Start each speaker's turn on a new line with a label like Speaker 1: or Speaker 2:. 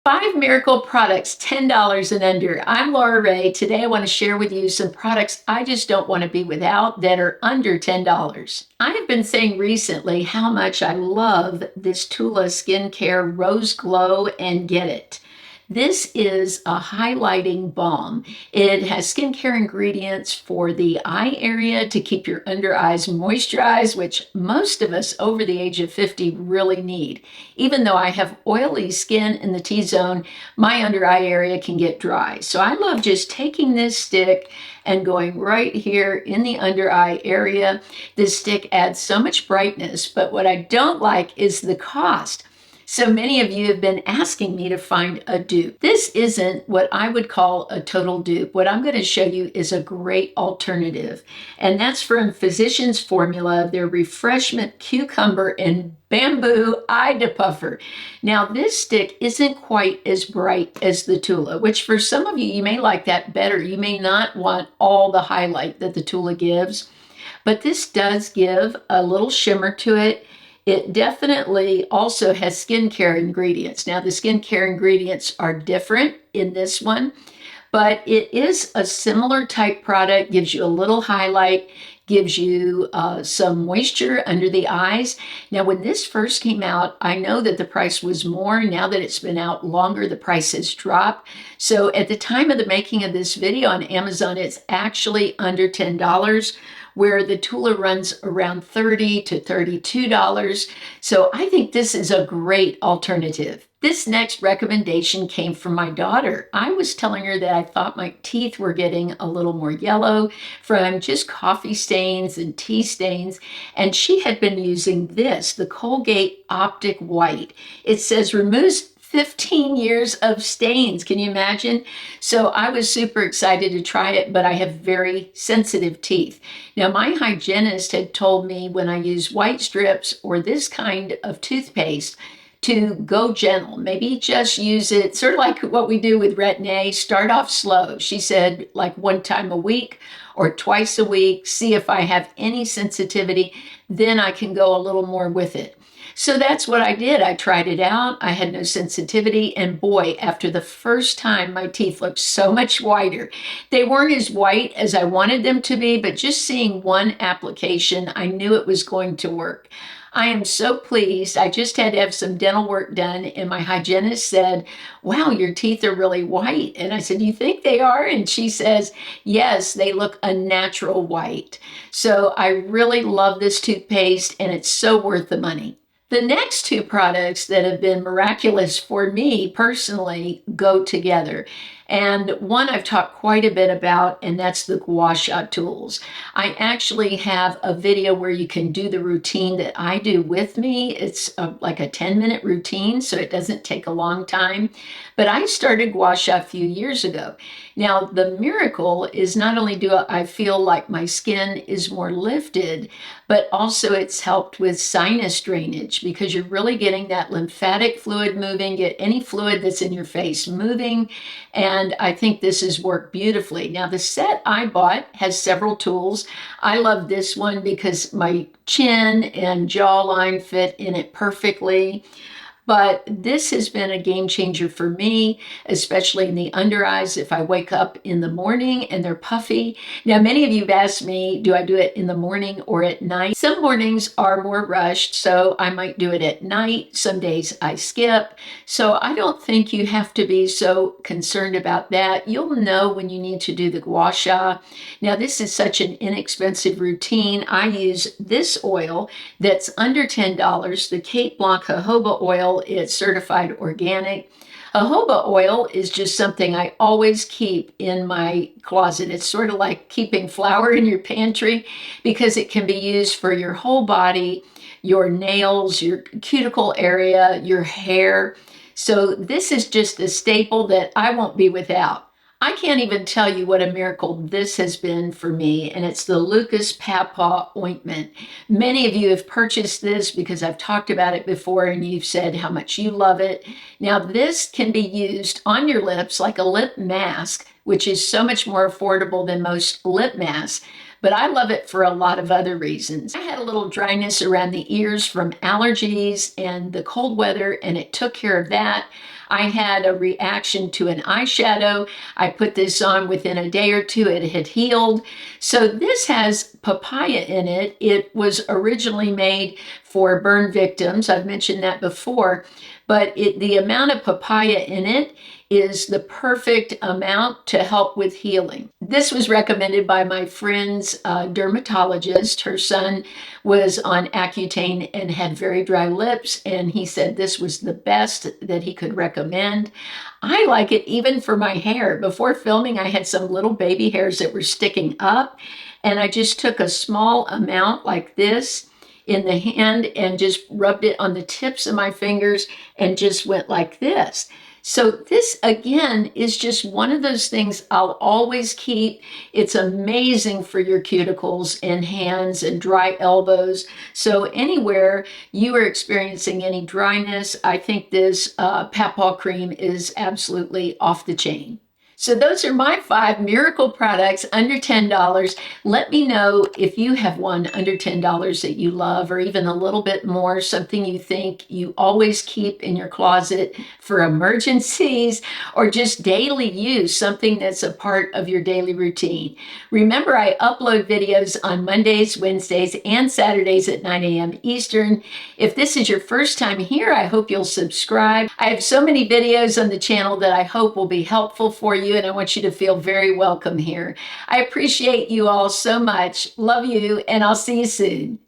Speaker 1: 5 miracle products, $10 and under. I'm Laura Ray. Today I want to share with you some products I just don't want to be without that are under $10. I have been saying recently how much I love this TULA Skincare Rose Glow and Get It. This is a highlighting balm. It has skincare ingredients for the eye area to keep your under eyes moisturized, which most of us over the age of 50 really need. Even though I have oily skin in the T-zone, my under eye area can get dry. So I love just taking this stick and going right here in the under eye area. This stick adds so much brightness, but what I don't like is the cost. So many of you have been asking me to find a dupe. This isn't what I would call a total dupe. What I'm going to show you is a great alternative, and that's from Physicians Formula, their RefreshMint Cucumber and Bamboo Eye Depuffer. Now, this stick isn't quite as bright as the TULA, which for some of you may like that better. You may not want all the highlight that the TULA gives, but this does give a little shimmer to it. It definitely also has skincare ingredients. Now, the skincare ingredients are different in this one, but it is a similar type product, gives you a little highlight, gives you some moisture under the eyes. Now, when this first came out, I know that the price was more. Now that it's been out longer, the price has dropped. So at the time of the making of this video on Amazon, it's actually under $10, where the TULA runs around $30 to $32. So I think this is a great alternative. This next recommendation came from my daughter. I was telling her that I thought my teeth were getting a little more yellow from just coffee stains and tea stains, and she had been using this, the Colgate Optic White. It says removes 15 years of stains. Can you imagine? So I was super excited to try it, but I have very sensitive teeth. Now, my hygienist had told me when I use white strips or this kind of toothpaste to go gentle. Maybe just use it sort of like what we do with Retin-A, start off slow. She said like one time a week or twice a week, see if I have any sensitivity, then I can go a little more with it. So that's what I did. I tried it out. I had no sensitivity. And boy, after the first time, my teeth looked so much whiter. They weren't as white as I wanted them to be, but just seeing one application, I knew it was going to work. I am so pleased. I just had to have some dental work done, and my hygienist said, wow, your teeth are really white. And I said, you think they are? And she says, yes, they look a natural white. So I really love this toothpaste, and it's so worth the money. The next two products that have been miraculous for me personally go together. And one I've talked quite a bit about, and that's the Gua Sha Tools. I actually have a video where you can do the routine that I do with me. It's like a 10-minute routine, so it doesn't take a long time. But I started Gua Sha a few years ago. Now, the miracle is not only do I feel like my skin is more lifted, but also it's helped with sinus drainage because you're really getting that lymphatic fluid moving, get any fluid that's in your face moving. And I think this has worked beautifully. Now, the set I bought has several tools. I love this one because my chin and jawline fit in it perfectly. But this has been a game changer for me, especially in the under eyes if I wake up in the morning and they're puffy. Now, many of you have asked me, do I do it in the morning or at night? Some mornings are more rushed, so I might do it at night. Some days I skip. So I don't think you have to be so concerned about that. You'll know when you need to do the Gua Sha. Now, this is such an inexpensive routine. I use this oil that's under $10, the Blanc jojoba oil. It's certified organic. Jojoba oil is just something I always keep in my closet. It's sort of like keeping flour in your pantry because it can be used for your whole body, your nails, your cuticle area, your hair. So this is just a staple that I won't be without. I can't even tell you what a miracle this has been for me, and it's the PaPaw ointment. Many of you have purchased this because I've talked about it before and you've said how much you love it. Now, this can be used on your lips like a lip mask, which is so much more affordable than most lip masks. But I love it for a lot of other reasons. I had a little dryness around the ears from allergies and the cold weather, and it took care of that. I had a reaction to an eyeshadow. I put this on within a day or two, it had healed. So this has papaya in it. It was originally made for burn victims. I've mentioned that before, but the amount of papaya in it is the perfect amount to help with healing. This was recommended by my friend's dermatologist. Her son was on Accutane and had very dry lips, and he said this was the best that he could recommend. I like it even for my hair. Before filming, I had some little baby hairs that were sticking up, and I just took a small amount like this in the hand and just rubbed it on the tips of my fingers and just went like this. So this, again, is just one of those things I'll always keep. It's amazing for your cuticles and hands and dry elbows. So anywhere you are experiencing any dryness, I think this PaPaw cream is absolutely off the chain. So those are my 5 miracle products under $10. Let me know if you have one under $10 that you love, or even a little bit more, something you think you always keep in your closet for emergencies or just daily use, something that's a part of your daily routine. Remember, I upload videos on Mondays, Wednesdays, and Saturdays at 9 a.m. Eastern. If this is your first time here, I hope you'll subscribe. I have so many videos on the channel that I hope will be helpful for you, and I want you to feel very welcome here. I appreciate you all so much. Love you, and I'll see you soon.